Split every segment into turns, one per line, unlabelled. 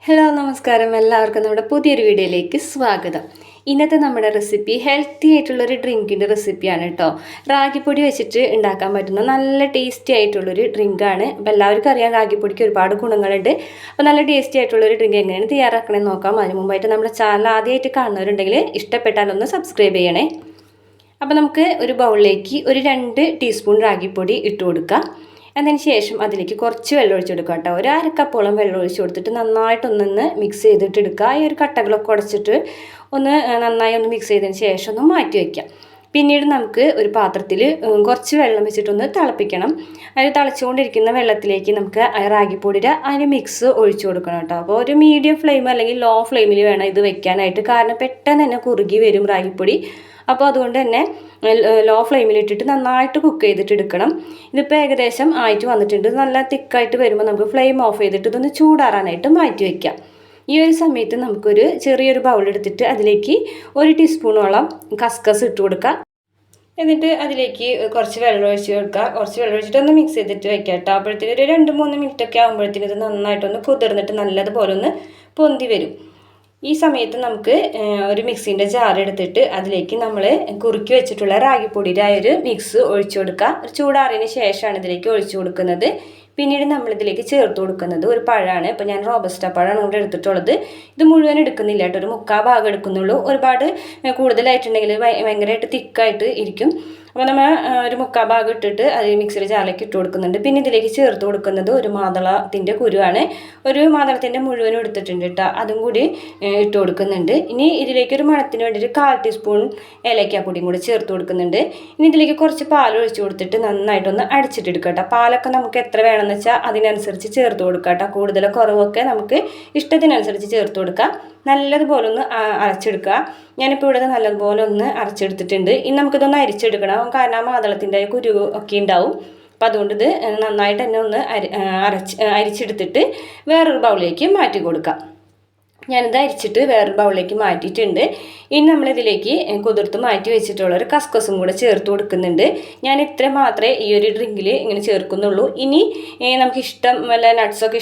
Hello നമസ്കാരം, എല്ലാവർക്കും നമ്മുടെ പുതിയൊരു വീഡിയോയിലേക്ക് സ്വാഗതം. ഇന്നത്തെ നമ്മുടെ റെസിപ്പി ഹെൽത്തി ആയിട്ടുള്ളൊരു ഡ്രിങ്കിൻ്റെ റെസിപ്പിയാണ് കേട്ടോ. റാഗിപ്പൊടി വെച്ചിട്ട് ഉണ്ടാക്കാൻ പറ്റുന്ന നല്ല ടേസ്റ്റി ആയിട്ടുള്ളൊരു ഡ്രിങ്കാണ്. അപ്പോൾ എല്ലാവർക്കും അറിയാം റാഗിപ്പൊടിക്ക് ഒരുപാട് ഗുണങ്ങളുണ്ട്. അപ്പോൾ നല്ല ടേസ്റ്റി ആയിട്ടുള്ളൊരു ഡ്രിങ്ക് എങ്ങനെയാണ് തയ്യാറാക്കണമെന്ന് നോക്കാം. അതിന് മുമ്പായിട്ട് നമ്മുടെ ചാനൽ ആദ്യമായിട്ട് കാണുന്നവരുണ്ടെങ്കിൽ ഇഷ്ടപ്പെട്ടാലൊന്ന് സബ്സ്ക്രൈബ് ചെയ്യണേ. അപ്പോൾ നമുക്ക് ഒരു ബൗളിലേക്ക് ഒരു 2 ടീസ്പൂൺ റാഗിപ്പൊടി ഇട്ട് കൊടുക്കാം. അതിന് ശേഷം അതിലേക്ക് കുറച്ച് വെള്ളം ഒഴിച്ച് കൊടുക്കുക കേട്ടോ. ഒരു 1/2 കപ്പോളം വെള്ളം ഒഴിച്ച് കൊടുത്തിട്ട് നന്നായിട്ടൊന്ന് മിക്സ് ചെയ്തിട്ട് എടുക്കുക. ഈ ഒരു കട്ടകളൊക്കെ ഉടച്ചിട്ട് നന്നായി മിക്സ് ചെയ്തതിന് ശേഷം ഒന്ന് മാറ്റി വയ്ക്കാം. പിന്നീട് നമുക്ക് ഒരു പാത്രത്തിൽ കുറച്ച് വെള്ളം വെച്ചിട്ടൊന്ന് തിളപ്പിക്കണം. അതിൽ തിളച്ചുകൊണ്ടിരിക്കുന്ന വെള്ളത്തിലേക്ക് നമുക്ക് റാഗിപ്പൊടിയുടെ അതിന് മിക്സ് ഒഴിച്ചു കൊടുക്കണം കേട്ടോ. അപ്പോൾ ഒരു മീഡിയം ഫ്ലെയിം അല്ലെങ്കിൽ ലോ ഫ്ലെയിമിൽ വേണം ഇത് വെക്കാനായിട്ട്. കാരണം പെട്ടെന്ന് തന്നെ കുറുകി വരും റാഗിപ്പൊടി. അപ്പോൾ അതുകൊണ്ട് തന്നെ ലോ ഫ്ലെയിമിലിട്ടിട്ട് നന്നായിട്ട് കുക്ക് ചെയ്തിട്ട് എടുക്കണം. ഇതിപ്പോൾ ഏകദേശം ആയിട്ട് വന്നിട്ടുണ്ട്. നല്ല തിക്കായിട്ട് വരുമ്പോൾ നമുക്ക് ഫ്ലെയിം ഓഫ് ചെയ്തിട്ട് ഇതൊന്ന് ചൂടാറാനായിട്ട് മാറ്റി വയ്ക്കാം. ഈ ഒരു സമയത്ത് നമുക്കൊരു ചെറിയൊരു ബൗൾ എടുത്തിട്ട് അതിലേക്ക് 1 ടീസ്പൂണോളം കസ്കസ് ഇട്ട് കൊടുക്കുക. എന്നിട്ട് അതിലേക്ക് കുറച്ച് വെള്ളം ഒഴിച്ച് കൊടുക്കുക. കുറച്ച് വെള്ളം ഒഴിച്ചിട്ട് ഒന്ന് മിക്സ് ചെയ്തിട്ട് വെക്കാം കേട്ടോ. അപ്പോഴത്തേക്ക് ഒരു 2-3 മിനിറ്റൊക്കെ ആകുമ്പോഴത്തേക്ക് ഇത് നന്നായിട്ടൊന്ന് കുതിർന്നിട്ട് നല്ലതുപോലെ ഒന്ന് പൊന്തി വരും. ഈ സമയത്ത് നമുക്ക് ഒരു മിക്സിൻ്റെ ജാർ എടുത്തിട്ട് അതിലേക്ക് നമ്മൾ കുറുക്കി വെച്ചിട്ടുള്ള റാഗിപ്പൊടിയുടെ ആ ഒരു മിക്സ് ഒഴിച്ചു കൊടുക്കുക. ചൂടാറിയതിന് ശേഷമാണ് ഇതിലേക്ക് ഒഴിച്ചു കൊടുക്കുന്നത്. പിന്നീട് നമ്മളിതിലേക്ക് ചേർത്ത് കൊടുക്കുന്നത് ഒരു പഴമാണ്. ഇപ്പോൾ ഞാൻ റോബസ്റ്റ പഴമാണ് ഇവിടെ എടുത്തിട്ടുള്ളത്. ഇത് മുഴുവൻ എടുക്കുന്നില്ല കേട്ടോ, ഒരു 3/4 ഭാഗം എടുക്കുന്നുള്ളൂ. ഒരുപാട് കൂടുതലായിട്ടുണ്ടെങ്കിൽ ഭയങ്കരമായിട്ട് തിക്കായിട്ട് ഇരിക്കും. അപ്പോൾ നമ്മൾ ഒരു 3/4 ഭാഗം ഇട്ടിട്ട് അത് മിക്സിയുടെ ജാറിലേക്ക് ഇട്ട് കൊടുക്കുന്നുണ്ട്. പിന്നെ ഇതിലേക്ക് ചേർത്ത് കൊടുക്കുന്നത് ഒരു മാതളത്തിൻ്റെ കുരുവാണ്. ഒരു മാതളത്തിൻ്റെ മുഴുവനും എടുത്തിട്ടുണ്ട് കേട്ടോ, അതും കൂടി ഇട്ട് കൊടുക്കുന്നുണ്ട്. ഇനി ഇതിലേക്ക് ഒരു മണത്തിന് വേണ്ടിയിട്ട് 1/4 ടീസ്പൂൺ ഏലക്കാപ്പൊടിയും കൂടി ചേർത്ത് കൊടുക്കുന്നുണ്ട്. ഇനി ഇതിലേക്ക് കുറച്ച് പാൽ ഒഴിച്ച് കൊടുത്തിട്ട് നന്നായിട്ടൊന്ന് അടിച്ചിട്ടെടുക്കുക കേട്ടോ. പാലൊക്കെ നമുക്ക് എത്ര വേണമെന്ന് വെച്ചാൽ അതിനനുസരിച്ച് ചേർത്ത് കൊടുക്കുക കേട്ടോ. കൂടുതലോ കുറവൊക്കെ നമുക്ക് ഇഷ്ടത്തിനനുസരിച്ച് ചേർത്ത് കൊടുക്കുക. നല്ലതുപോലെ ഒന്ന് അരച്ചെടുക്കുക. ഞാനിപ്പോൾ ഇവിടെ നല്ലതുപോലെ ഒന്ന് അരച്ചെടുത്തിട്ടുണ്ട്. ഇനി നമുക്കിതൊന്ന് അരിച്ചെടുക്കണം. കാരണം മാതളത്തിൻ്റെ കുരു ഒക്കെ ഉണ്ടാവും. അപ്പം അതുകൊണ്ട് ഇത് നന്നായിട്ട് തന്നെ ഒന്ന് അരിച്ചെടുത്തിട്ട് വേറൊരു ബൗളിലേക്ക് മാറ്റി കൊടുക്കാം. ഞാനിത് അരിച്ചിട്ട് വേറൊരു ബൗളിലേക്ക് മാറ്റിയിട്ടുണ്ട്. ഇനി നമ്മളിതിലേക്ക് കുതിർത്ത് മാറ്റി വെച്ചിട്ടുള്ളൊരു കസ്കസും കൂടെ ചേർത്ത് കൊടുക്കുന്നുണ്ട്. ഞാൻ ഇത്ര മാത്രമേ ഈ ഒരു ഡ്രിങ്കിൽ ഇങ്ങനെ ചേർക്കുന്നുള്ളൂ. ഇനി നമുക്ക് വല്ല നട്ട്സൊക്കെ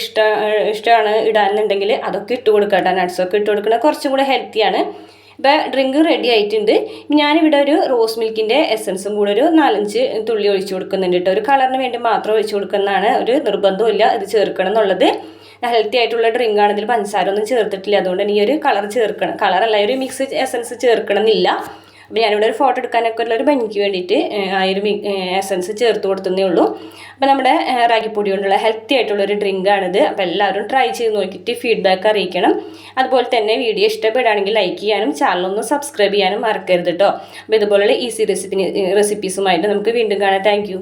ഇഷ്ടമാണ് ഇടാനുണ്ടെങ്കിൽ അതൊക്കെ ഇട്ട് കൊടുക്കാം കേട്ടോ. നട്ട്സൊക്കെ ഇട്ട് കൊടുക്കുന്നത് കുറച്ചും കൂടെ ഹെൽത്തിയാണ്. ഇപ്പോൾ ഡ്രിങ്ക് റെഡി ആയിട്ടുണ്ട്. ഞാനിവിടെ ഒരു റോസ് മിൽക്കിൻ്റെ എസൻസും കൂടെ ഒരു 4-5 തുള്ളി ഒഴിച്ചു കൊടുക്കുന്നുണ്ട് കേട്ടോ. ഒരു കളറിന് വേണ്ടി മാത്രം ഒഴിച്ചു കൊടുക്കുന്നതാണ്, ഒരു നിർബന്ധമില്ല ഇത് ചേർക്കണം എന്നുള്ളത്. ഹെൽത്തി ആയിട്ടുള്ള ഡ്രിങ്കാണ്, ഇതിൽ പഞ്ചസാര ഒന്നും ചേർത്തിട്ടില്ല. അതുകൊണ്ട് തന്നെ ഈ ഒരു കളറല്ല ഒരു മിക്സ് എസൻസ് ചേർക്കണം എന്നില്ല. അപ്പോൾ ഞാനിവിടെ ഒരു ഫോട്ടോ എടുക്കാനൊക്കെ ഉള്ളൊരു ഭംഗിക്ക് വേണ്ടിയിട്ട് ആ ഒരു എസൻസ് ചേർത്ത് കൊടുത്തതേ ഉള്ളൂ. അപ്പോൾ നമ്മുടെ റാഗിപ്പൊടി കൊണ്ടുള്ള ഹെൽത്തി ആയിട്ടുള്ളൊരു ഡ്രിങ്കാണിത്. അപ്പോൾ എല്ലാവരും ട്രൈ ചെയ്ത് നോക്കിയിട്ട് ഫീഡ്ബാക്ക് അറിയിക്കണം. അതുപോലെ തന്നെ വീഡിയോ ഇഷ്ടപ്പെടുകയാണെങ്കിൽ ലൈക്ക് ചെയ്യാനും ചാനലൊന്ന് സബ്സ്ക്രൈബ് ചെയ്യാനും മറക്കരുത് കേട്ടോ. അപ്പോൾ ഇതുപോലുള്ള ഈസി റെസിപ്പീസുമായിട്ട് നമുക്ക് വീണ്ടും കാണാം. താങ്ക്